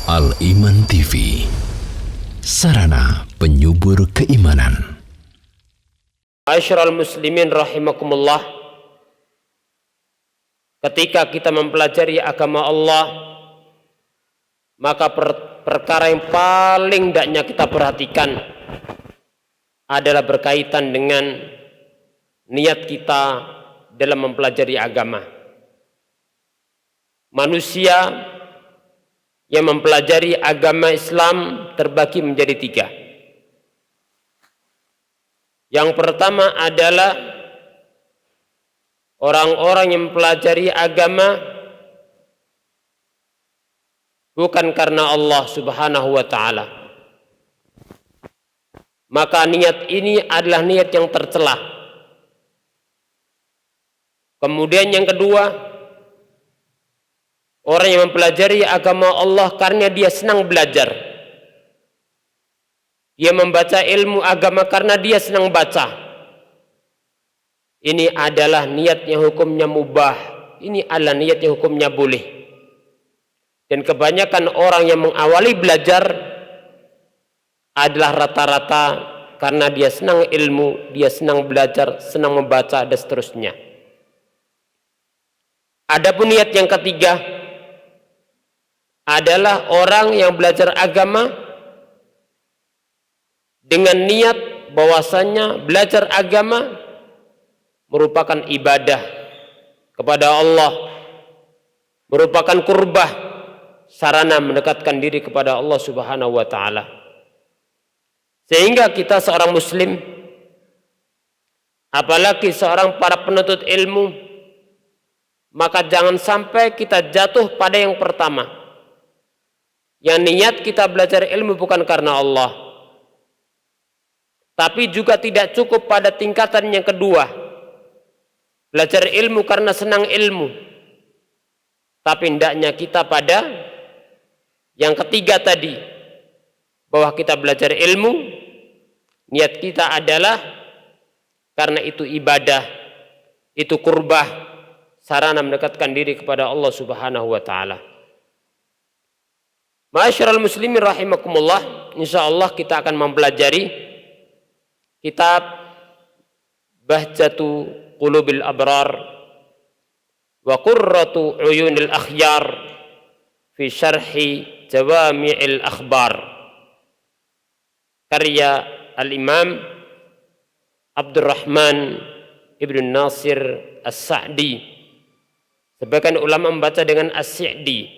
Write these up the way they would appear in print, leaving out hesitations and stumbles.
Al-Iman TV, sarana penyubur keimanan. Ma'asyiral muslimin rahimakumullah. Ketika kita mempelajari agama Allah, maka perkara yang paling hendaknya kita perhatikan adalah berkaitan dengan niat kita dalam mempelajari agama. Manusia yang mempelajari agama Islam terbagi menjadi tiga. Yang pertama adalah orang-orang yang mempelajari agama bukan karena Allah Subhanahu wa ta'ala. Maka niat ini adalah niat yang tercela. Kemudian yang kedua, orang yang mempelajari agama Allah karena dia senang belajar. Dia membaca ilmu agama karena dia senang baca. Ini adalah niatnya hukumnya mubah. Ini adalah niatnya hukumnya boleh. Dan kebanyakan orang yang mengawali belajar adalah rata-rata karena dia senang ilmu, dia senang belajar, senang membaca, dan seterusnya. Adapun niat yang ketiga adalah orang yang belajar agama dengan niat bahwasannya belajar agama merupakan ibadah kepada Allah, merupakan qurbah, sarana mendekatkan diri kepada Allah Subhanahu wa ta'ala. Sehingga kita seorang muslim, apalagi seorang para penuntut ilmu, maka jangan sampai kita jatuh pada yang pertama, yang niat kita belajar ilmu bukan karena Allah. Tapi juga tidak cukup pada tingkatan yang kedua, belajar ilmu karena senang ilmu. Tapi hendaknya kita pada yang ketiga tadi, bahwa kita belajar ilmu, niat kita adalah karena itu ibadah, itu qurbah, sarana mendekatkan diri kepada Allah Subhanahu wa ta'ala. Ma'asyiral muslimin rahimakumullah, insyaallah kita akan mempelajari kitab Bahjatu Qulubil Abrar wa Qurratu Uyunil Akhyar fi Syarhi Jawami'il Akhbar, karya Al-Imam Abdurrahman Ibn Nasir As-Sa'di. Sebagian ulama membaca dengan As-Sa'di.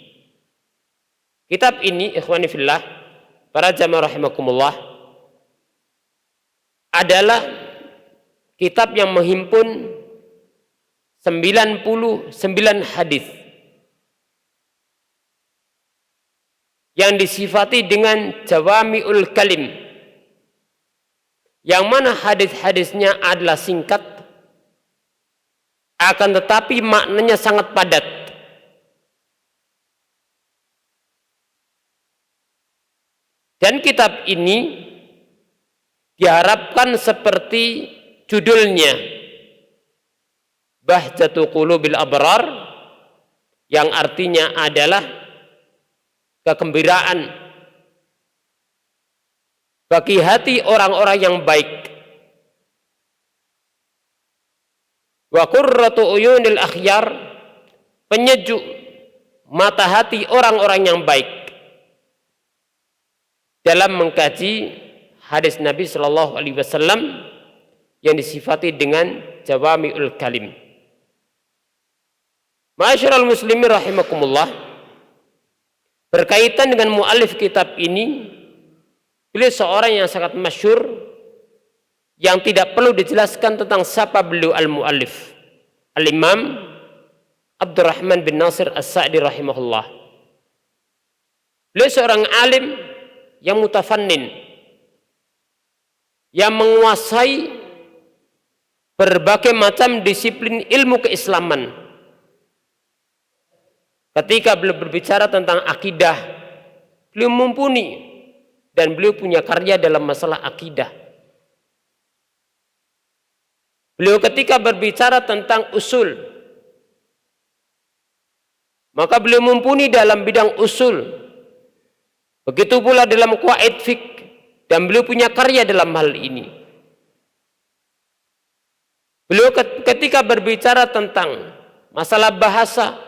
Kitab ini, ikhwani fillah, para jamaah rahimakumullah, adalah kitab yang menghimpun 99 hadis yang disifati dengan jawami'ul kalim, yang mana hadis-hadisnya adalah singkat, akan tetapi maknanya sangat padat. Dan kitab ini diharapkan seperti judulnya, Bahjatu Qulubil Abrar, yang artinya adalah kegembiraan bagi hati orang-orang yang baik. Wa Qurratu Uyunil Akhyar, penyejuk mata hati orang-orang yang baik dalam mengkaji hadis Nabi Shallallahu Alaihi Wasallam yang disifati dengan jawami'ul kalim. Ma'asyiral muslimin rahimakumullah, berkaitan dengan mu'alif kitab ini, beliau seorang yang sangat masyhur, yang tidak perlu dijelaskan tentang siapa beliau al-mu'alif, Al-Imam Abdurrahman bin Nasir As-Sa'di rahimahullah. Beliau seorang alim yang mutafannin, yang menguasai berbagai macam disiplin ilmu keislaman. Ketika beliau berbicara tentang akidah, beliau mumpuni, dan beliau punya karya dalam masalah akidah. Beliau ketika berbicara tentang usul, maka beliau mumpuni dalam bidang usul. Begitu pula dalam qawaid fiqh, dan beliau punya karya dalam hal ini. Beliau ketika berbicara tentang masalah bahasa,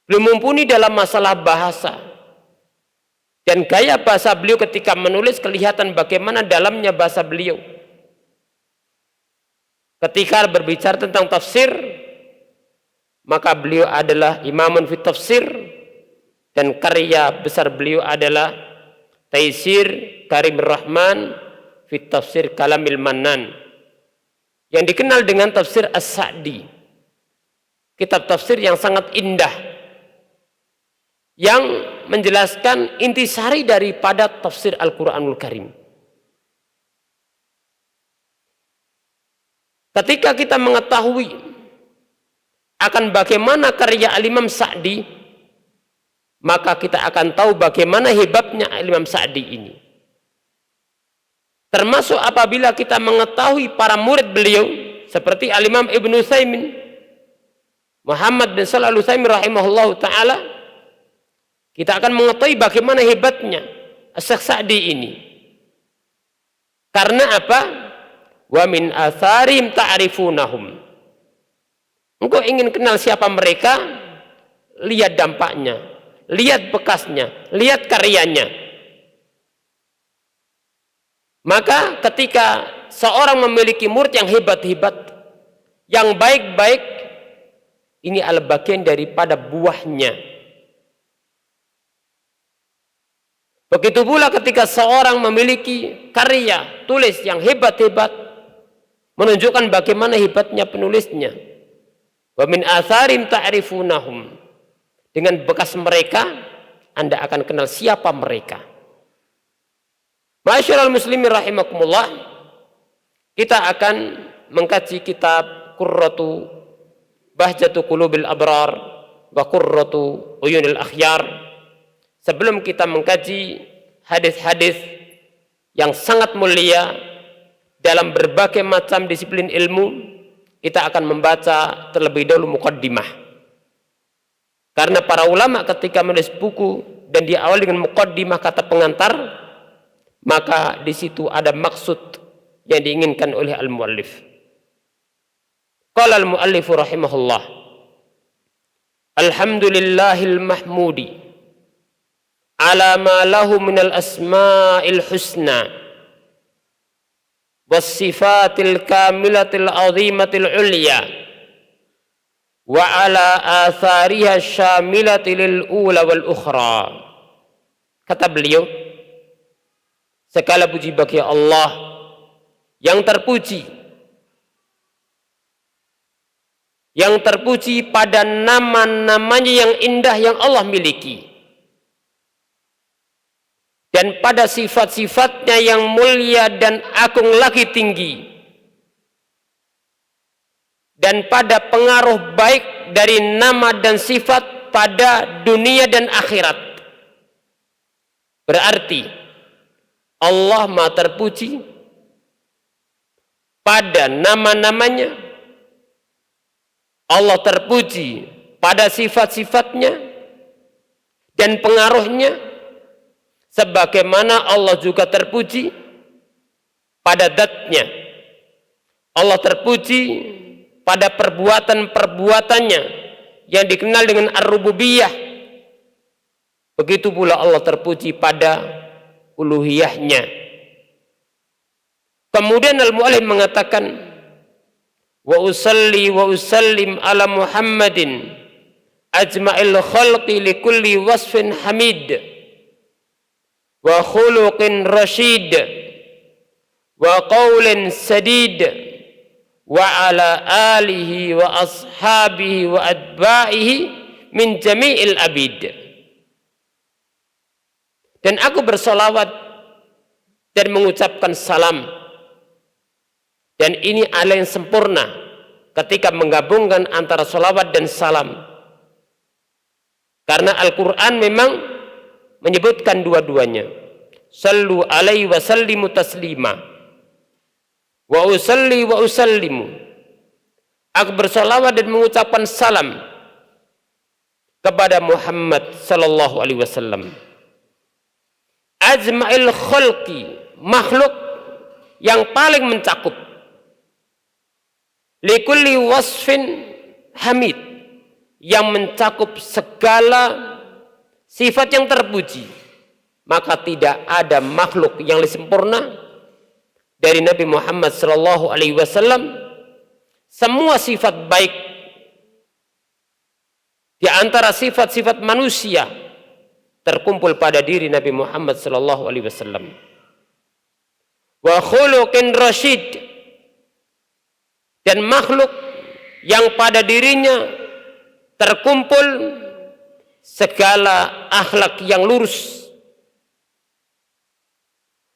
beliau mumpuni dalam masalah bahasa. Dan gaya bahasa beliau ketika menulis kelihatan bagaimana dalamnya bahasa beliau. Ketika berbicara tentang tafsir, maka beliau adalah imamun fit tafsir, dan karya besar beliau adalah Taisir Karimur Rahman fit Tafsir Kalamil Mannan, yang dikenal dengan tafsir As-Sa'di. Kitab tafsir yang sangat indah, yang menjelaskan intisari daripada tafsir Al-Quranul Karim. Ketika kita mengetahui akan bagaimana karya Al-Imam Sa'di, maka kita akan tahu bagaimana hebatnya Al-Imam Sa'di ini. Termasuk apabila kita mengetahui para murid beliau seperti Al-Imam Ibnu Utsaimin, Muhammad bin Shalih Al-Utsaimin rahimahullahu taala, kita akan mengetahui bagaimana hebatnya Syekh Sa'di ini. Karena apa? Wa min atharim ta'rifunahum. Engkau ingin kenal siapa mereka? Lihat dampaknya, lihat bekasnya, lihat karyanya. Maka ketika seorang memiliki murid yang hebat-hebat, yang baik-baik, ini adalah bagian daripada buahnya. Begitu pula ketika seorang memiliki karya tulis yang hebat-hebat, menunjukkan bagaimana hebatnya penulisnya. Wa min atharim ta'rifunahum. Dengan bekas mereka, Anda akan kenal siapa mereka. Ma'asyiral muslimin rahimakumullah, kita akan mengkaji kitab Qurratu Bahjatu Qulubil Abrar wa Qurratu Uyunil Akhyar. Sebelum kita mengkaji hadis-hadis yang sangat mulia dalam berbagai macam disiplin ilmu, kita akan membaca terlebih dahulu muqaddimah. Karena para ulama ketika menulis buku dan diawali dengan muqaddimah, kata pengantar, maka di situ ada maksud yang diinginkan oleh al-muallif. Qala al-muallif rahimahullah, alhamdulillahil mahmudi ala ma lahu minal asma'il husna was-sifatil kamilatil azimatil ulya wa ala athariha syamilatil ula wal ukhra. Kata beliau, segala puji bagi Allah yang terpuji, pada nama-namanya yang indah yang Allah miliki, dan pada sifat-sifatnya yang mulia dan agung lagi tinggi, dan pada pengaruh baik dari nama dan sifat pada dunia dan akhirat. Berarti Allah Maha terpuji pada nama-namanya, Allah terpuji pada sifat-sifatnya dan pengaruhnya, sebagaimana Allah juga terpuji pada zatnya. Allah terpuji pada perbuatan-perbuatannya yang dikenal dengan ar-rububiyah. Begitu pula Allah terpuji pada uluhiyahnya. Kemudian al-mu'allif mengatakan, wa usalli wa usallim ala Muhammadin ajma'il khalqi likulli wasfin hamid wa khuluqin rashid wa qawlin sadid wa ala alihi wa ashabihi wa atba'ihi min jami'il abid. Dan aku bersolawat dan mengucapkan salam, dan ini adalah yang sempurna ketika menggabungkan antara solawat dan salam, karena Al-Quran memang menyebutkan dua-duanya. Sallu alaihi wa sallimu taslima wa usalli wa usallimu. Aku bersolawat dan mengucapkan salam kepada Muhammad sallallahu alaihi wasallam, ajma'il khalqi, makhluk yang paling mencakup, likulli wasfin hamid, yang mencakup segala sifat yang terpuji. Maka tidak ada makhluk yang lebih sempurna dari Nabi Muhammad sallallahu alaihi wasallam. Semua sifat baik di antara sifat-sifat manusia terkumpul pada diri Nabi Muhammad sallallahu alaihi wasallam. Wa khuluqin rasyid, dan makhluk yang pada dirinya terkumpul segala akhlak yang lurus.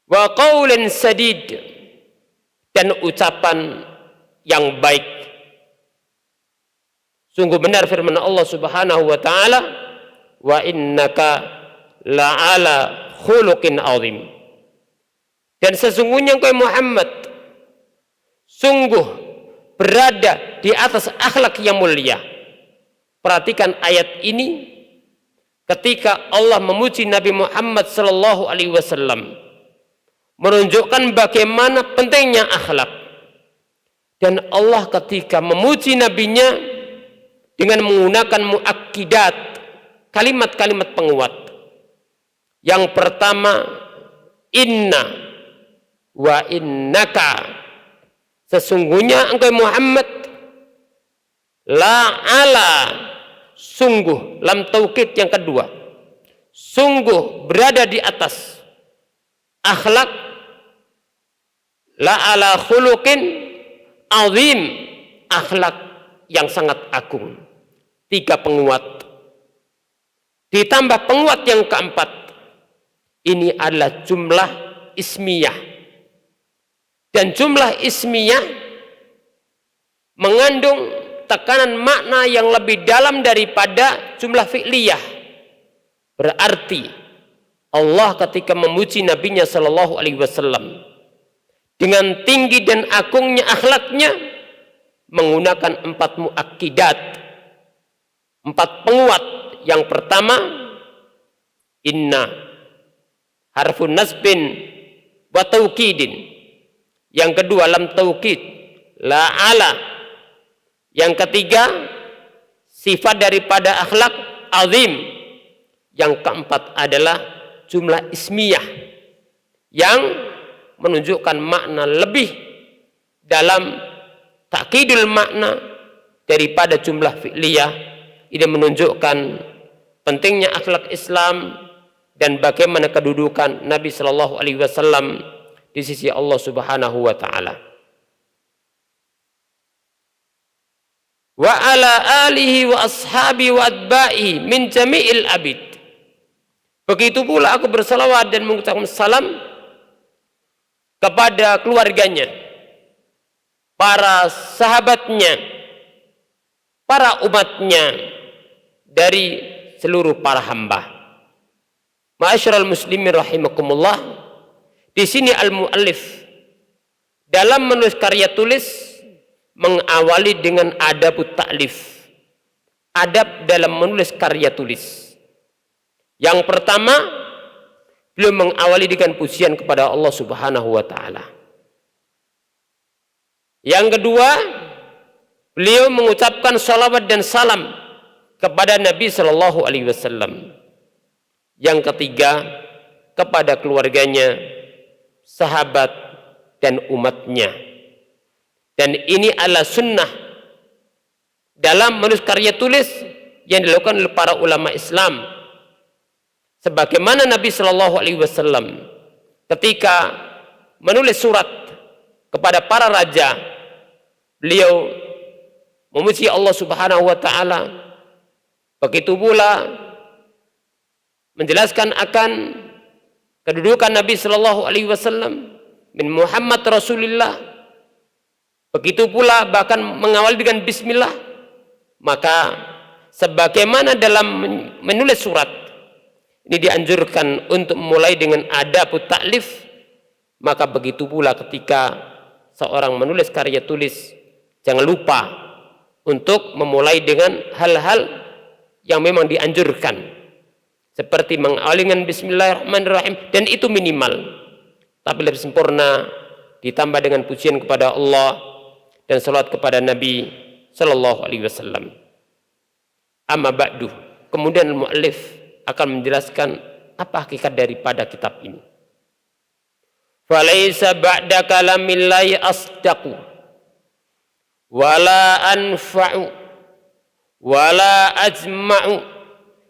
Wa qaulin sadid, dan ucapan yang baik. Sungguh benar firman Allah Subhanahu wa taala, wa innaka la'ala khuluqin azim. Dan sesungguhnya engkau Muhammad sungguh berada di atas akhlak yang mulia. Perhatikan ayat ini ketika Allah memuji Nabi Muhammad sallallahu alaihi wasallam, menunjukkan bagaimana pentingnya akhlak. Dan Allah ketika memuji nabinya dengan menggunakan muakkidat, kalimat-kalimat penguat. Yang pertama, inna wa innaka, sesungguhnya engkau Muhammad, la ala, sungguh, lam taukid yang kedua, sungguh berada di atas akhlak, la ala khuluqin azim, akhlak yang sangat agung. 3 penguat ditambah penguat yang keempat, ini adalah jumlah ismiyah. Dan jumlah ismiyah mengandung tekanan makna yang lebih dalam daripada jumlah fi'liyah. Berarti Allah ketika memuji nabinya sallallahu alaihi wasallam dengan tinggi dan agungnya akhlaknya menggunakan 4 muakkidat, 4 penguat. Yang pertama, inna, harfun nasbin wa taukidin. Yang kedua, lam taukid, la ala. Yang ketiga, sifat daripada akhlak azim. Yang keempat adalah jumlah ismiyah yang menunjukkan makna lebih dalam takkidul makna daripada jumlah fi'liyah. Ini menunjukkan pentingnya akhlak Islam dan bagaimana kedudukan Nabi sallallahu alaihi wasallam di sisi Allah Subhanahu wa taala. Wa ala alihi wa ashabi wa atba'i min jami'il abid. Begitu pula aku bersalawat dan mengucapkan salam kepada keluarganya, para sahabatnya, para umatnya, dari seluruh para hamba. Ma'asyiral muslimin rahimakumullah, di sini al-muallif dalam menulis karya tulis mengawali dengan adabut ta'lif, adab dalam menulis karya tulis. Yang pertama, beliau mengawali dengan pujian kepada Allah Subhanahu wa taala. Yang kedua, beliau mengucapkan salawat dan salam kepada Nabi sallallahu alaihi wasallam. Yang ketiga, kepada keluarganya, sahabat dan umatnya. Dan ini adalah sunnah dalam menulis karya tulis yang dilakukan oleh para ulama Islam. Sebagaimana Nabi sallallahu alaihi wasallam ketika menulis surat kepada para raja, beliau memuji Allah Subhanahu wa taala. Begitu pula menjelaskan akan kedudukan Nabi sallallahu alaihi wasallam, min Muhammad Rasulullah. Begitu pula bahkan mengawali dengan bismillah. Maka sebagaimana dalam menulis surat ini dianjurkan untuk memulai dengan adabut ta'lif, maka begitu pula ketika seorang menulis karya tulis, jangan lupa untuk memulai dengan hal-hal yang memang dianjurkan. seperti mengalingan bismillahirrahmanirrahim, dan itu minimal. Tapi lebih sempurna ditambah dengan pujian kepada Allah dan salat kepada Nabi sallallahu alaihi wasallam. Amma ba'du, kemudian muallif akan menjelaskan apa hakikat daripada kitab ini. Falaisa ba'da kalamillahi asdaqu wala anfa'u wala ajma'u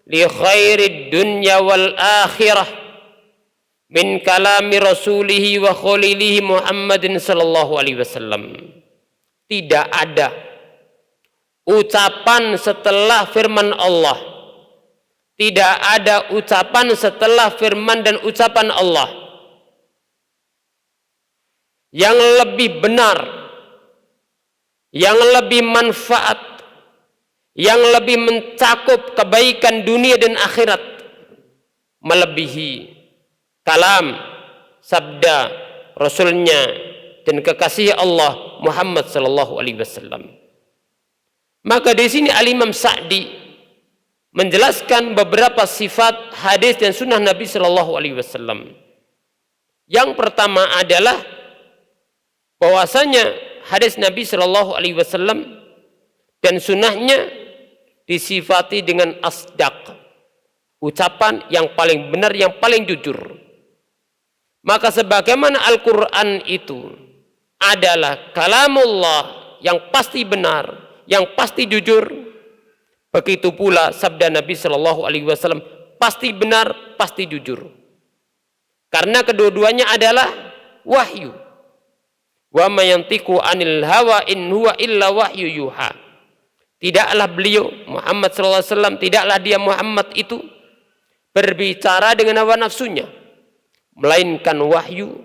li khairid dunya wal akhirah min kalami rasulihi wa khalilihi Muhammadin sallallahu alaihi wasallam. Tidak ada ucapan setelah firman Allah, tidak ada ucapan setelah firman dan ucapan Allah yang lebih benar, yang lebih manfaat, yang lebih mencakup kebaikan dunia dan akhirat, melebihi kalam, sabda Rasulnya dan kekasih Allah Muhammad sallallahu alaihi wasallam. Maka di sini Al-Imam Sa'di menjelaskan beberapa sifat hadis dan sunnah Nabi sallallahu alaihi wasallam. Yang pertama adalah bahwasanya hadis Nabi sallallahu alaihi wasallam dan sunnahnya disifati dengan asdaq, ucapan yang paling benar, yang paling jujur. Maka sebagaimana Al-Quran itu adalah kalamullah yang pasti benar, yang pasti jujur, begitu pula sabda Nabi sallallahu alaihi wasallam pasti benar, pasti jujur. Karena kedua-duanya adalah wahyu. Wa ma yantiqu anil hawa in huwa illa wahyu yuha. Tidaklah beliau Muhammad sallallahu alaihi wasallam, tidaklah dia Muhammad itu berbicara dengan hawa nafsunya, melainkan wahyu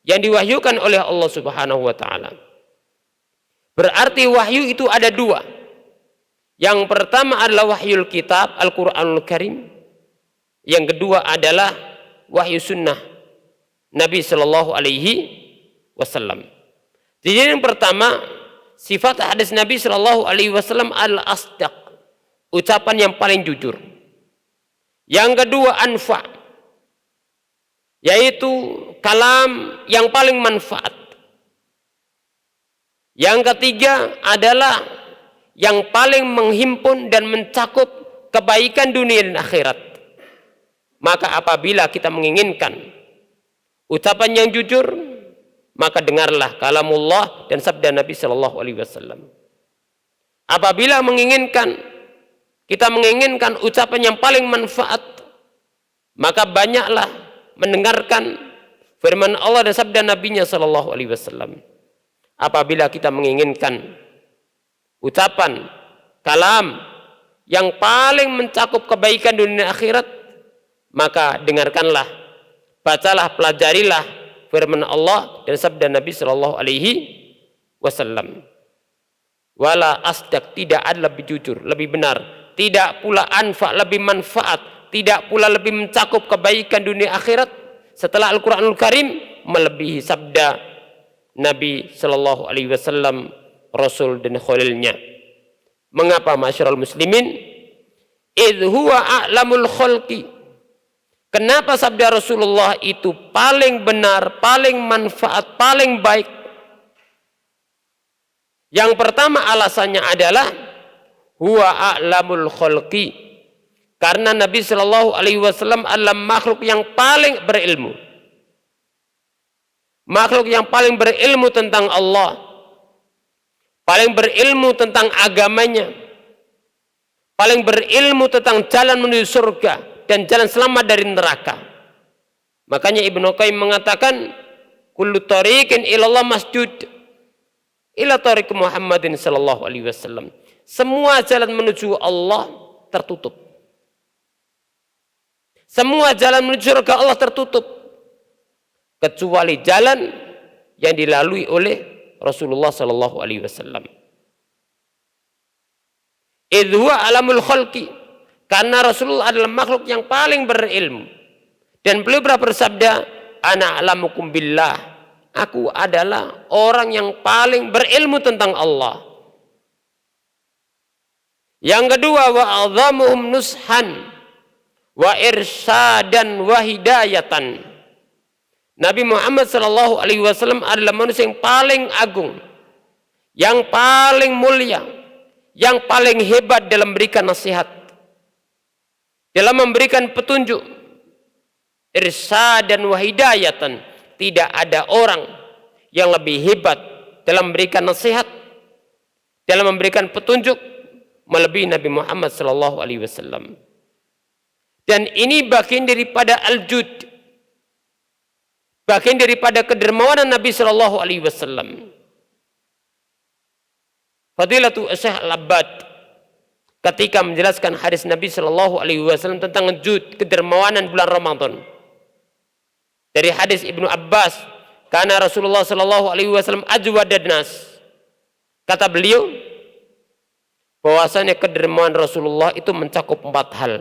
yang diwahyukan oleh Allah Subhanahu wa taala. Berarti wahyu itu ada dua. Yang pertama adalah wahyul kitab, Al-Qur'anul Karim. Yang kedua adalah wahyu sunnah Nabi sallallahu alaihi wasallam. Jadi yang pertama, sifat hadis Nabi sallallahu alaihi wasallam adalah asdaq, ucapan yang paling jujur. Yang kedua anfa, yaitu kalam yang paling manfaat. Yang ketiga adalah yang paling menghimpun dan mencakup kebaikan dunia dan akhirat. Maka apabila kita menginginkan ucapan yang jujur, maka dengarlah kalamullah dan sabda Nabi sallallahu alaihi wasallam. Apabila kita menginginkan ucapan yang paling manfaat, maka banyaklah mendengarkan firman Allah dan sabda Nabi-Nya sallallahu alaihi wasallam. Apabila kita menginginkan ucapan, kalam yang paling mencakup kebaikan dunia akhirat, maka dengarkanlah, bacalah, pelajarilah firman Allah dan sabda Nabi sallallahu alaihi wasallam. Wala asdaq, tidak ada lebih jujur, lebih benar, tidak pula anfa, lebih manfaat, tidak pula lebih mencakup kebaikan dunia akhirat setelah Al-Qur'anul Karim melebihi sabda Nabi sallallahu alaihi wasallam, Rasul dan khalilnya. Mengapa masyarul muslimin? Idh huwa a'lamul khalqi. Kenapa sabda Rasulullah itu paling benar, paling manfaat, paling baik? Yang pertama alasannya adalah huwa a'lamul khalqi. Karena Nabi sallallahu alaihi wasallam adalah makhluk yang paling berilmu. Makhluk yang paling berilmu tentang Allah, paling berilmu tentang agamanya, paling berilmu tentang jalan menuju surga dan jalan selamat dari neraka. Makanya Ibnu Qayyim mengatakan, kullu tariqin ilallah masjud ila tariq Muhammadin sallallahu alaihi wasallam. Semua jalan menuju Allah tertutup. Semua jalan menuju surga Allah tertutup, kecuali jalan yang dilalui oleh Rasulullah sallallahu alaihi wasallam. Idh huwa alamul khalqi, karena Rasulullah adalah makhluk yang paling berilmu. Dan beliau bersabda, ana a'lamukum billah, aku adalah orang yang paling berilmu tentang Allah. Yang kedua, wa a'dhamuhum nushan wa irsyadan wa hidayatan. Nabi Muhammad sallallahu alaihi wasallam adalah manusia yang paling agung, yang paling mulia, yang paling hebat dalam memberikan nasihat, dalam memberikan petunjuk. Irsyadan wa hidayatan. Tidak ada orang yang lebih hebat dalam memberikan nasihat, dalam memberikan petunjuk melebihi Nabi Muhammad sallallahu alaihi wasallam. Dan ini bagian daripada al-jud, bagian daripada kedermawanan Nabi sallallahu alaihi wasallam. Fadilatu Syekh Al-Abbad ketika menjelaskan hadis Nabi sallallahu alaihi wasallam tentang jud, kedermawanan bulan Ramadan. Dari hadis Ibnu Abbas, karena Rasulullah sallallahu alaihi wasallam ajwadun nas. Kata beliau bahwasanya kedermawan Rasulullah itu mencakup 4 hal.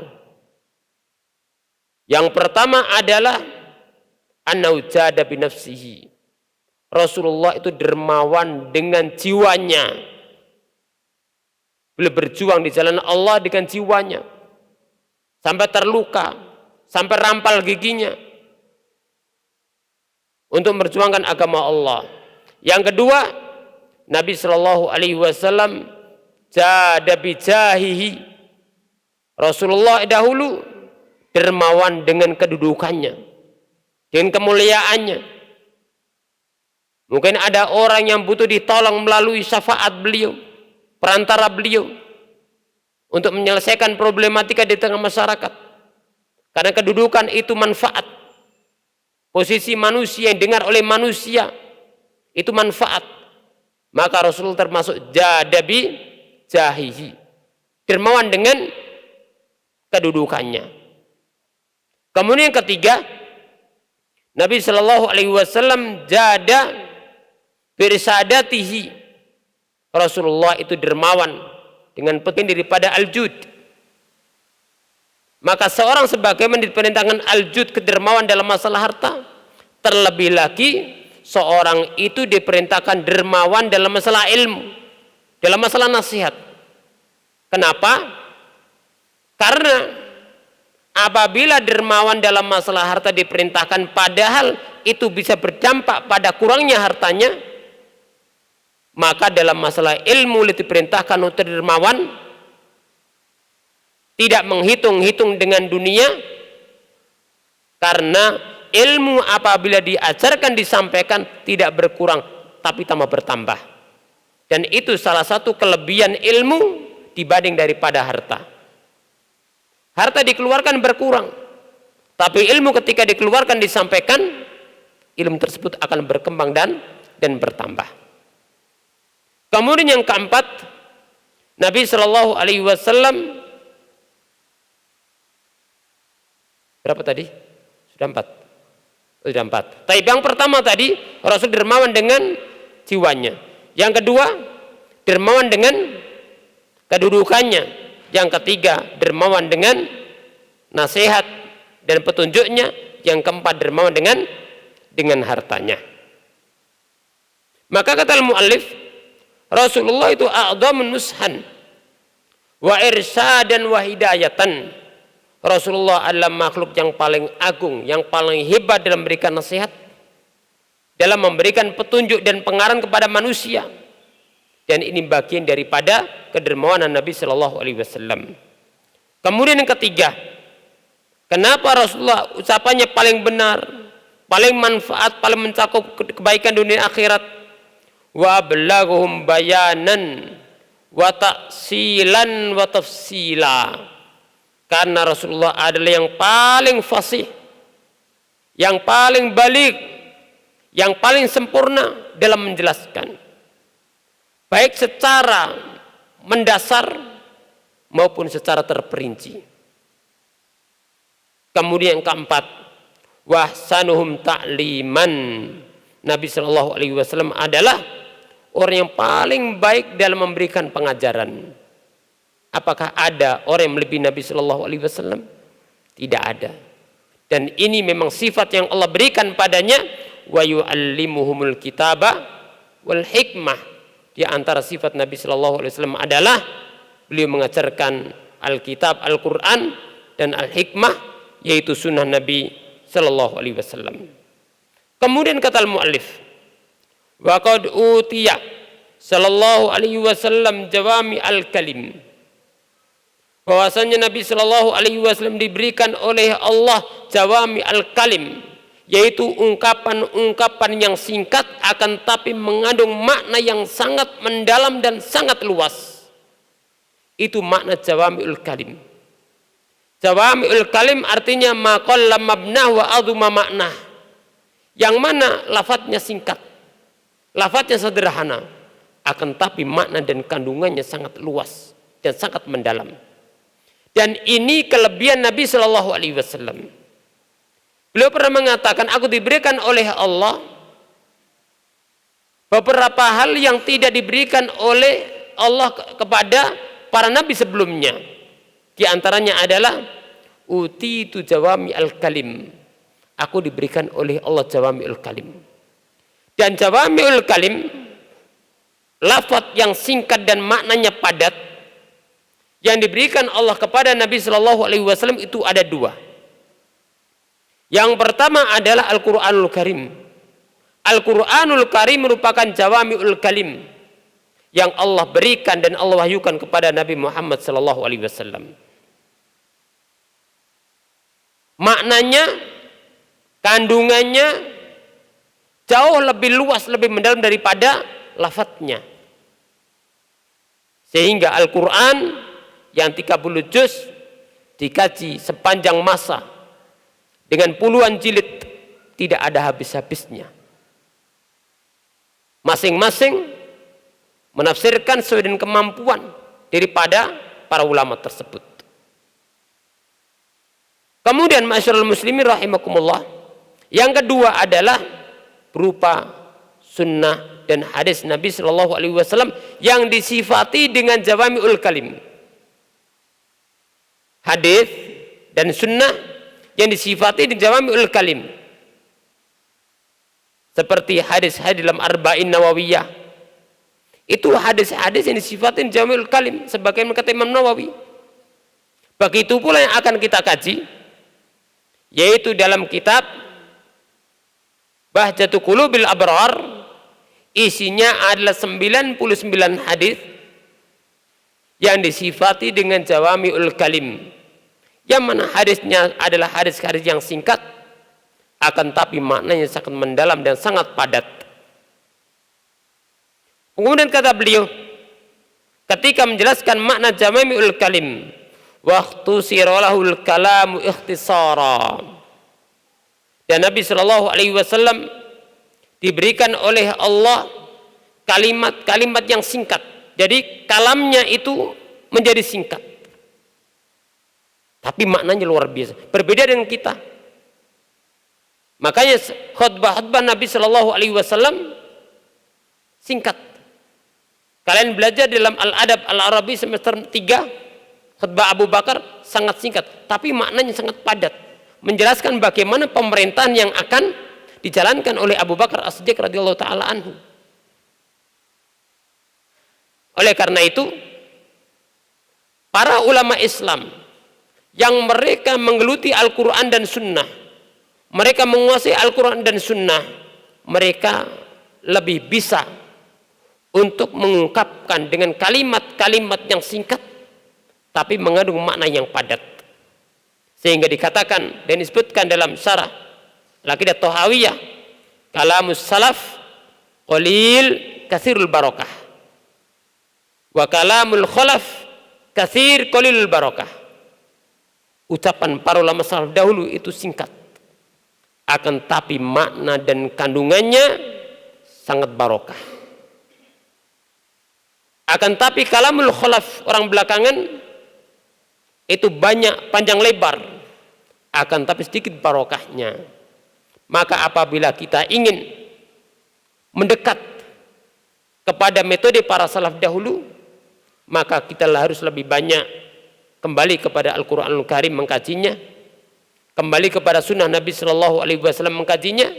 Yang pertama adalah annahu jada binafsihi. Rasulullah itu dermawan dengan jiwanya. Beliau berjuang di jalan Allah dengan jiwanya. Sampai terluka, sampai rampal giginya untuk memperjuangkan agama Allah. Yang kedua, Nabi sallallahu alaihi wasallam jada bijahihi. Rasulullah dahulu dermawan dengan kedudukannya, dengan kemuliaannya. Mungkin ada orang yang butuh ditolong melalui syafaat beliau, perantara beliau, untuk menyelesaikan problematika di tengah masyarakat. Karena kedudukan itu manfaat. Posisi manusia yang dengar oleh manusia itu manfaat. Maka Rasul termasuk jadabi jahihi, dermawan dengan kedudukannya. Kemudian yang ketiga, Nabi sallallahu alaihi wasallam jada birsadatihi. Rasulullah itu dermawan dengan penting daripada al-jud. Maka seorang sebagaimana diperintahkan al-jud, kedermawan dalam masalah harta, terlebih lagi seorang itu diperintahkan dermawan dalam masalah ilmu, dalam masalah nasihat. Kenapa? Karena apabila dermawan dalam masalah harta diperintahkan padahal itu bisa berdampak pada kurangnya hartanya, maka dalam masalah ilmu diperintahkan untuk dermawan, tidak menghitung-hitung dengan dunia, karena ilmu apabila diajarkan, disampaikan tidak berkurang tapi tambah bertambah. Dan itu salah satu kelebihan ilmu dibanding daripada harta. Harta dikeluarkan berkurang, tapi ilmu ketika dikeluarkan, disampaikan, ilmu tersebut akan berkembang dan bertambah. Kemudian yang keempat, Nabi sallallahu alaihi wasallam, berapa tadi? Sudah 4. Sudah 4. Tapi yang pertama tadi, Rasul dermawan dengan jiwanya. Yang kedua, dermawan dengan kedudukannya. Yang ketiga, dermawan dengan nasihat dan petunjuknya. Yang keempat, dermawan dengan hartanya. Maka kata al-muallif, Rasulullah itu a'dhamun nushan wa irsyadan wa hidayatan. Rasulullah adalah makhluk yang paling agung, yang paling hebat dalam memberikan nasihat, dalam memberikan petunjuk dan pengarahan kepada manusia. Dan ini bagian daripada kedermawanan Nabi Shallallahu Alaihi Wasallam. Kemudian yang ketiga, kenapa Rasulullah ucapannya paling benar, paling manfaat, paling mencakup kebaikan dunia akhirat? Wa belaghuhum bayanan wa ta'silan wa tafsila. Karena Rasulullah adalah yang paling fasih, yang paling balik, yang paling sempurna dalam menjelaskan, baik secara mendasar maupun secara terperinci. Kemudian yang keempat, wahsanuhum ta'liman. Nabi Shallallahu Alaihi Wasallam adalah orang yang paling baik dalam memberikan pengajaran. Apakah ada orang yang melebihi Nabi Shallallahu Alaihi Wasallam? Tidak ada. Dan ini memang sifat yang Allah berikan padanya. Wa yu'allimuhumul kitaba wal hikmah. Di antara sifat Nabi Shallallahu Alaihi Wasallam adalah beliau mengajarkan Alkitab, Al-Quran, dan al-hikmah, yaitu sunnah Nabi sallallahu alaihi wasallam. Kemudian kata al-muallif, wa qad utiya sallallahu alaihi wasallam jawami al-kalim, bahwasanya Nabi sallallahu alaihi wasallam diberikan oleh Allah jawami al-kalim, yaitu ungkapan-ungkapan yang singkat akan tapi mengandung makna yang sangat mendalam dan sangat luas. Itu makna jawami'ul kalim. Jawami'ul kalim artinya ma qalla mabnah wa adhuma maknah, yang mana lafadznya singkat, lafadznya sederhana, akan tapi makna dan kandungannya sangat luas dan sangat mendalam. Dan ini kelebihan Nabi Shallallahu Alaihi Wasallam. Beliau pernah mengatakan, aku diberikan oleh Allah beberapa hal yang tidak diberikan oleh Allah kepada para nabi sebelumnya. Di antaranya adalah utitu jawami al-kalim. Aku diberikan oleh Allah jawami al-kalim. Dan jawami al-kalim, lafaz yang singkat dan maknanya padat, yang diberikan Allah kepada Nabi Shallallahu Alaihi Wasallam itu ada dua. Yang pertama adalah Al-Quranul Karim. Al-Quranul Karim merupakan jawami'ul kalim yang Allah berikan dan Allah wahyukan kepada Nabi Muhammad Shallallahu Alaihi Wasallam. Maknanya, kandungannya jauh lebih luas, lebih mendalam daripada lafadznya. Sehingga Al-Quran yang 30 juz dikaji sepanjang masa dengan puluhan jilid, tidak ada habis-habisnya. Masing-masing menafsirkan sesuai dengan kemampuan daripada para ulama tersebut. Kemudian masyarul muslimin rahimakumullah, yang kedua adalah berupa sunnah dan hadis Nabi Shallallahu Alaihi Wasallam yang disifati dengan jawami'ul kalim. Hadis dan sunnah yang disifati dengan jawami'ul kalim, seperti hadis-hadis dalam Arba'in Nawawiyah. Itu hadis-hadis yang disifati dengan jawami'ul kalim, sebagaimana kata Imam Nawawi. Begitu pula yang akan kita kaji, yaitu dalam kitab Bahjatu Qulubil Abrar, isinya adalah 99 hadis yang disifati dengan jawami'ul kalim, yang mana hadisnya adalah hadis-hadis yang singkat, akan tapi maknanya sangat mendalam dan sangat padat. Kemudian kata beliau, ketika menjelaskan makna jawami'ul kalim, waktu sirolahul kalamu ikhtisara, dan Nabi Shallallahu Alaihi Wasallam diberikan oleh Allah kalimat-kalimat yang singkat. Jadi kalamnya itu menjadi singkat, tapi maknanya luar biasa, berbeda dengan kita. Makanya khutbah-khutbah Nabi Shallallahu Alaihi Wasallam singkat. Kalian belajar dalam Al-Adab Al-Arabi semester 3, khutbah Abu Bakar sangat singkat, tapi maknanya sangat padat, menjelaskan bagaimana pemerintahan yang akan dijalankan oleh Abu Bakar As-Siddiq radhiyallahu taala anhu. Oleh karena itu, para ulama Islam yang mereka menggeluti Al-Quran dan Sunnah, mereka menguasai Al-Quran dan Sunnah, mereka lebih bisa untuk mengungkapkan dengan kalimat-kalimat yang singkat tapi mengandung makna yang padat. Sehingga dikatakan dan disebutkan dalam syarah Al-Aqidah Thahawiyah, kalamus salaf qalil katsirul barakah, wa kalamul khalaf katsir qalilul barakah. Ucapan para ulama salaf dahulu itu singkat, akan tapi makna dan kandungannya sangat barokah. Akan tapi kalamul khalaf, orang belakangan, itu banyak panjang lebar, akan tapi sedikit barokahnya. Maka apabila kita ingin mendekat kepada metode para salaf dahulu, maka kita harus lebih banyak kembali kepada Al-Quranul Karim mengkajinya, kembali kepada sunnah Nabi Shallallahu Alaihi Wasallam mengkajinya,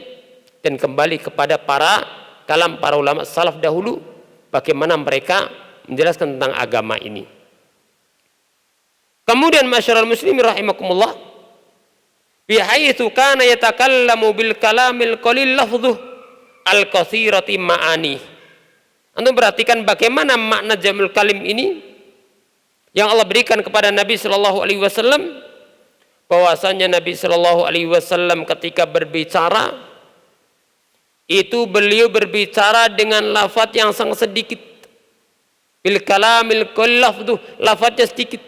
dan kembali kepada kalam para ulama salaf dahulu, bagaimana mereka menjelaskan tentang agama ini. Kemudian masyarul muslimin rahimakumullah, bihaitsu kana yatakallamu bil kalamil qalil lafdhuh al katsirati ma'ani. Antum perhatikan bagaimana makna jamul kalim ini yang Allah berikan kepada Nabi sallallahu alaihi wasallam, bahwasanya Nabi sallallahu alaihi wasallam ketika berbicara itu beliau berbicara dengan lafaz yang sangat sedikit. Bil kalamil qalil lafdhuh, lafaznya sedikit.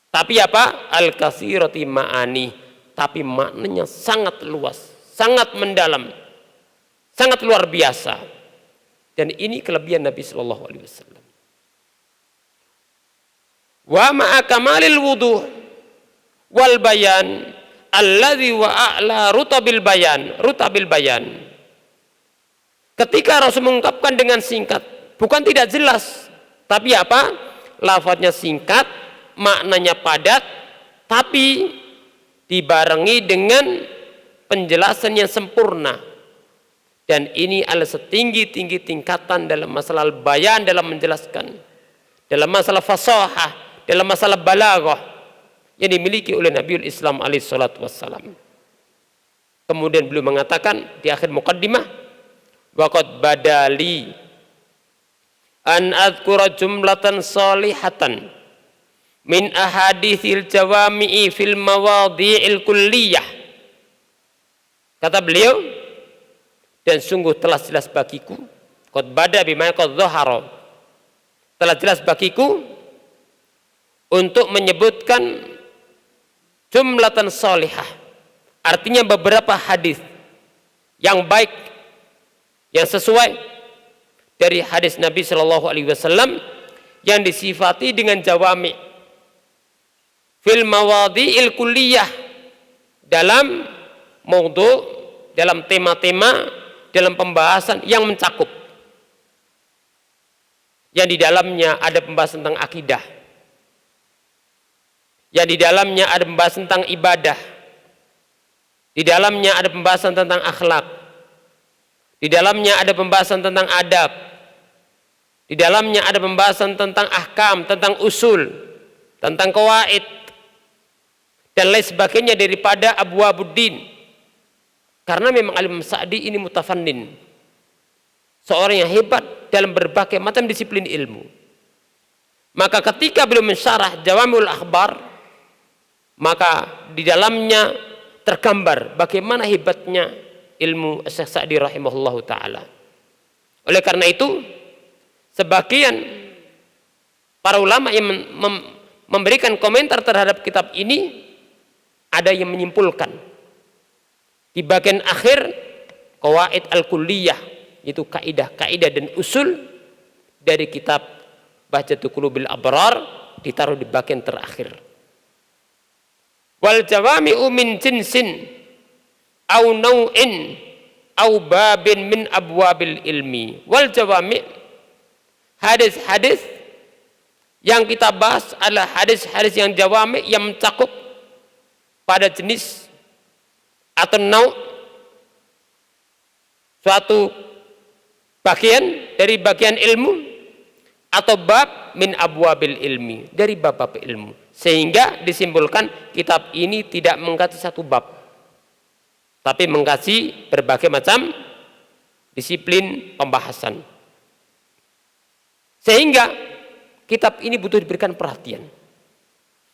Tapi apa? Al katsirati ma'ani, tapi maknanya sangat luas, sangat mendalam, sangat luar biasa. Dan ini kelebihan Nabi sallallahu alaihi wasallam. Wa ma'a kamalil wuduh wal bayan alladzi wa a'la rutabil bayan. Ketika Rasul mengungkapkan dengan singkat, bukan tidak jelas, tapi apa? Lafadznya singkat, maknanya padat, tapi dibarengi dengan penjelasan yang sempurna. Dan ini adalah setinggi-tinggi tingkatan dalam masalah bayan, dalam menjelaskan, dalam masalah fasahah, dalam masalah balaghah yang dimiliki oleh Nabiul Islam alaihi salatu wassalam. Kemudian beliau mengatakan di akhir muqaddimah, waqad badali an adhkura jumlatan salihatan min ahadithil jawami'i fil mawadhi'il kulliyah. Kata beliau, dan sungguh telah jelas bagiku, qad bada bima qad dhahara, telah jelas bagiku untuk menyebutkan jumlatan salihah, artinya beberapa hadis yang baik, yang sesuai dari hadis Nabi sallallahu alaihi wasallam yang disifati dengan jawami fil mawadhi'il kulliyah, dalam maudhu', dalam tema-tema, dalam pembahasan yang mencakup, yang di dalamnya ada pembahasan tentang akidah, yang di dalamnya ada pembahasan tentang ibadah, di dalamnya ada pembahasan tentang akhlak, di dalamnya ada pembahasan tentang adab, di dalamnya ada pembahasan tentang ahkam, tentang usul, tentang qawaid, dan lain sebagainya daripada abwabuddin. Karena memang Al-Imam Sa'di ini mutafannin, seorang yang hebat dalam berbagai macam disiplin ilmu. Maka ketika beliau mensyarah Jawami'ul Akhbar, maka di dalamnya tergambar bagaimana hebatnya ilmu Syekh Sa'di rahimahullahu ta'ala. Oleh karena itu, sebagian para ulama yang memberikan komentar terhadap kitab ini, ada yang menyimpulkan di bagian akhir qawaid al-kulliyah, itu kaidah-kaidah dan usul dari kitab Bahjatul Qulubil Abrar, ditaruh di bagian terakhir. Wal jawami'u min jinsin au nau'in au babin min abwabil ilmi. Wal jawami', hadis-hadis yang kita bahas adalah hadis-hadis yang jawami', yang mencakup pada jenis atau suatu bagian dari bagian ilmu, atau bab min abwabil ilmi, dari bab-bab ilmu, sehingga disimpulkan kitab ini tidak mengkaji satu bab, tapi mengkaji berbagai macam disiplin pembahasan, sehingga kitab ini butuh diberikan perhatian.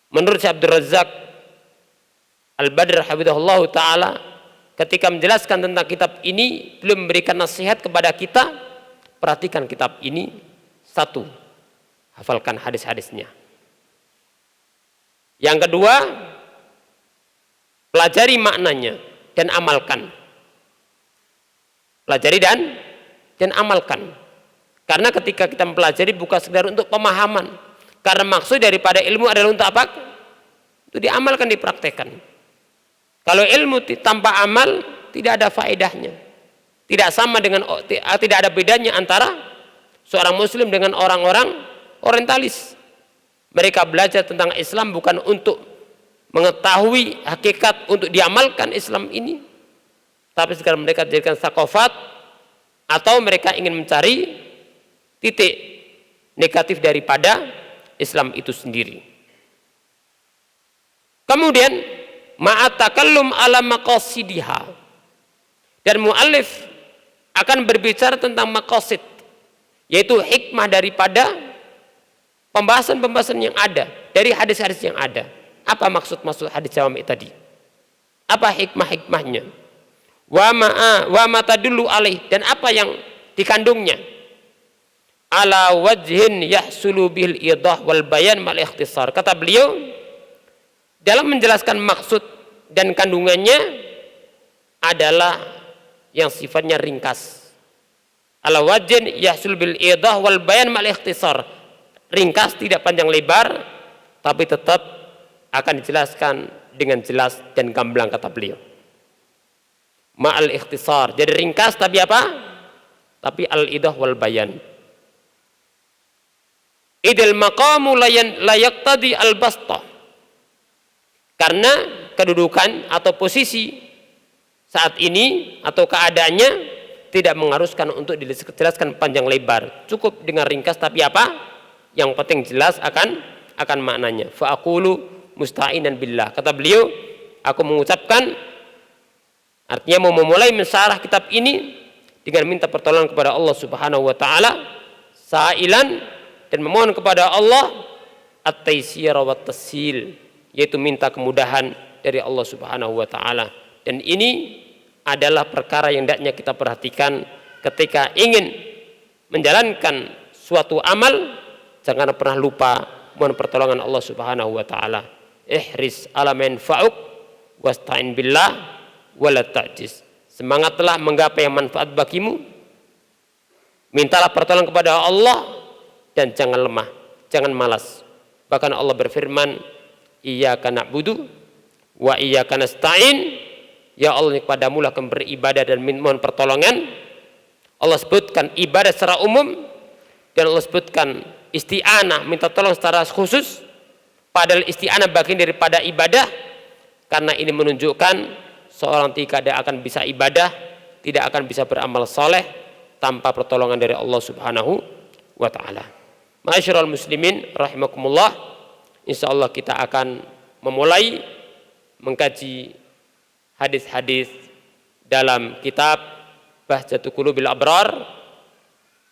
Menurut Syekh Abdul Razak Al-Badr hafizahullah ta'ala, ketika menjelaskan tentang kitab ini, beliau memberikan nasihat kepada kita, perhatikan kitab ini. Satu, hafalkan hadis-hadisnya. Yang kedua, pelajari maknanya dan amalkan. Pelajari dan amalkan. Karena ketika kita mempelajari bukan sekedar untuk pemahaman, karena maksud daripada ilmu adalah untuk apa? Untuk diamalkan, dipraktekkan. Kalau ilmu tanpa amal, tidak ada faedahnya. Tidak sama dengan, tidak ada bedanya antara seorang muslim dengan orang-orang orientalis. Mereka belajar tentang Islam bukan untuk mengetahui hakikat untuk diamalkan Islam ini, tapi sekarang mereka dijadikan sakofat, atau mereka ingin mencari titik negatif daripada Islam itu sendiri. Kemudian ma'atakallum ala maqasidiha, dan muallif akan berbicara tentang maqasid, yaitu hikmah daripada pembahasan-pembahasan yang ada dari hadis-hadis yang ada. Apa maksud-maksud hadis jawami tadi? Apa hikmah-hikmahnya? Wa ma tadullu alaih, dan apa yang dikandungnya? Ala wajhin yahsulu bil idah wal bayan mal ikhtisar. Kata beliau, dalam menjelaskan maksud dan kandungannya adalah yang sifatnya ringkas. Ala wajhin yahsul bil idah wal bayan mal ikhtisar. Ringkas, tidak panjang lebar, tapi tetap akan dijelaskan dengan jelas dan gamblang, kata beliau. Ma'al ikhtisar. Jadi ringkas tapi apa? Tapi al-idah wal bayan. Idil maqamu la yaqtadi al-bastah. Karena kedudukan atau posisi saat ini atau keadaannya tidak mengharuskan untuk dijelaskan panjang lebar. Cukup dengan ringkas tapi apa? Yang penting jelas akan maknanya. Fa aqulu musta'inan billah. Kata beliau, aku mengucapkan, artinya mau memulai mensyarah kitab ini dengan minta pertolongan kepada Allah Subhanahu wa taala, sa'ilan, dan memohon kepada Allah at-taysir wa at-tashil, yaitu minta kemudahan dari Allah Subhanahu wa taala. Dan ini adalah perkara yang hendaknya kita perhatikan ketika ingin menjalankan suatu amal. Jangan pernah lupa mohon pertolongan Allah Subhanahu wa taala. Ihris ala manfa'uk wasta'in billah wala ta'jiz. Semangatlah menggapai yang manfaat bagimu. Mintalah pertolongan kepada Allah dan jangan lemah, jangan malas. Bahkan Allah berfirman, iyyaka na'budu wa iyyaka nasta'in. Ya Allah, kepadamu lah kami beribadah dan mohon pertolongan. Allah sebutkan ibadah secara umum, dan Allah sebutkan isti'anah, minta tolong secara khusus. Padahal isti'anah bagian daripada ibadah, karena ini menunjukkan seorang tidak akan bisa ibadah, tidak akan bisa beramal soleh tanpa pertolongan dari Allah Subhanahu wa ta'ala. Ma'asyiral muslimin rahimakumullah, insyaallah kita akan memulai mengkaji hadis-hadis dalam kitab Bahjatul Qulubil Abrar.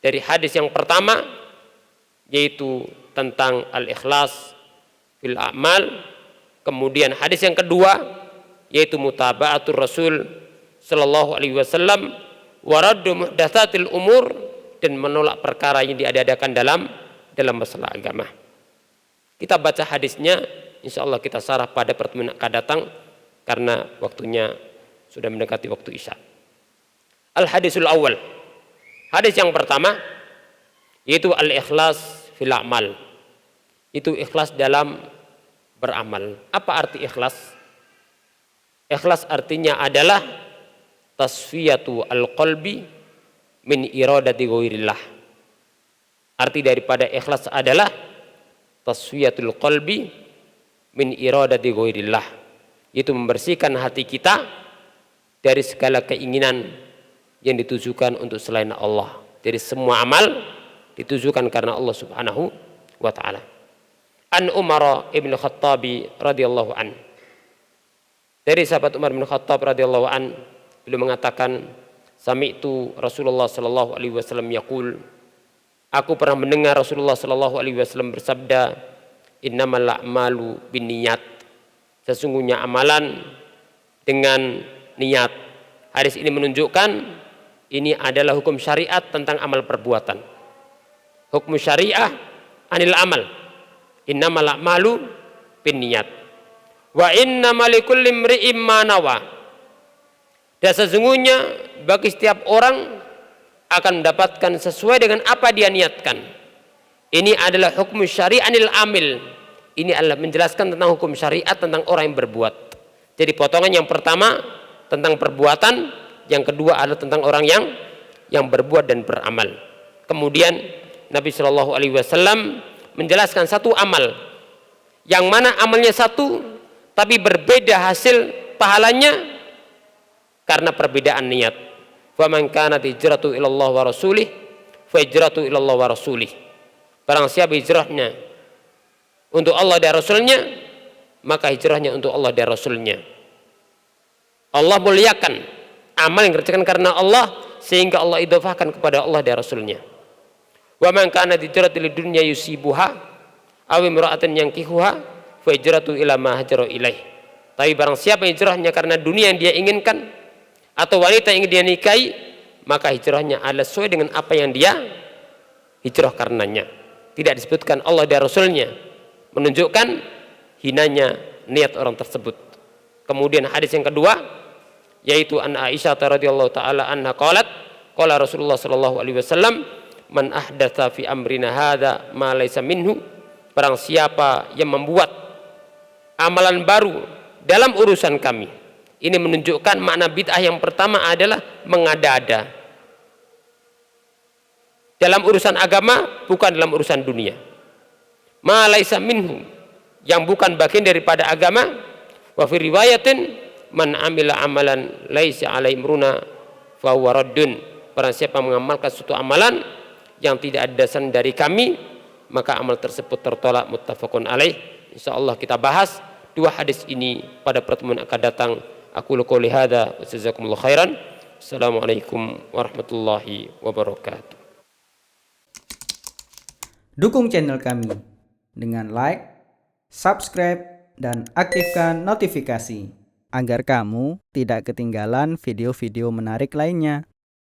Dari hadis yang pertama, yaitu tentang al-ikhlas fil a'mal. Kemudian hadis yang kedua, yaitu mutaba'atul Rasul sallallahu alaihi wasallam wa raddu muhdatsatil umur, dan menolak perkara yang diadakan dalam masalah agama. Kita baca hadisnya, insyaallah kita sarah pada pertemuan akan datang karena waktunya sudah mendekati waktu Isya. Al-hadisul awal. Hadis yang pertama yaitu al-ikhlas fil a'mal. Itu ikhlas dalam beramal. Apa arti ikhlas? Ikhlas artinya adalah tasfiyatu al-qalbi min iradati ghairillah. Arti daripada ikhlas adalah tasfiyatul qalbi min iradati ghairillah. Itu membersihkan hati kita dari segala keinginan yang ditujukan untuk selain Allah. Dari semua amal ditujukan karena Allah Subhanahu wa ta'ala. An Umar ibn Khattabi radhiyallahu an. Dari sahabat Umar bin Khattab radhiyallahu an, beliau mengatakan, sami'tu Rasulullah sallallahu alaihi wasallam yaqul, aku pernah mendengar Rasulullah sallallahu alaihi wasallam bersabda, innamal a'malu binniyat. Sesungguhnya amalan dengan niat. Hadis ini menunjukkan ini adalah hukum syariat tentang amal perbuatan. Hukum syariah anil amal. Innamal a'malu binniyat. Wa innamal likulli imri'in ma nawa. Dan sesungguhnya bagi setiap orang akan mendapatkan sesuai dengan apa dia niatkan. Ini adalah hukum syariah anil amil. Ini adalah menjelaskan tentang hukum syariat tentang orang yang berbuat. Jadi potongan yang pertama tentang perbuatan, yang kedua adalah tentang orang yang berbuat dan beramal. Kemudian Nabi Shallallahu Alaihi Wasallam menjelaskan satu amal, yang mana amalnya satu, tapi berbeda hasil pahalanya karena perbedaan niat. Faman kanat hijratu ilallah wa rasulih, fa hijratu ilallah wa rasulih. Barang siapa hijrahnya untuk Allah dan Rasulnya, maka hijrahnya untuk Allah dan Rasulnya. Allah muliakan amal yang dikerjakan karena Allah, sehingga Allah idhofahkan kepada Allah dan Rasulnya. Wa man kana hijratu lidunya yusibuha aw imra'atan yankihuha fa hijratu ila ma hajara ilaih. Tapi barang siapa hijrahnya karena dunia yang dia inginkan atau wanita yang dia nikahi, maka hijrahnya adalah sesuai dengan apa yang dia hijrah karenanya. Tidak disebutkan Allah dan Rasulnya, menunjukkan hinanya niat orang tersebut. Kemudian hadis yang kedua, yaitu an Aisyah radhiyallahu taala anha qalat qala Rasulullah sallallahu alaihi wasallam man ahdatsa fi amrina hadza ma laysa minhu, barang siapa yang membuat amalan baru dalam urusan kami. Ini menunjukkan makna bid'ah yang pertama adalah mengada-ada dalam urusan agama, bukan dalam urusan dunia. Ma laysa minhu, yang bukan bagian daripada agama. Wa fi riwayatin man amila amalan laisa alaihi amruna fa huwa raddun, barang siapa mengamalkan suatu amalan yang tidak ada dasar dari kami, maka amal tersebut tertolak. Muttafaqun alaih. Insyaallah kita bahas dua hadis ini pada pertemuan akan datang. Aku qouli hadza wa jazakumullahu khairan. Assalamualaikum warahmatullahi wabarakatuh. Dukung channel kami dengan like, subscribe, dan aktifkan notifikasi agar kamu tidak ketinggalan video-video menarik lainnya.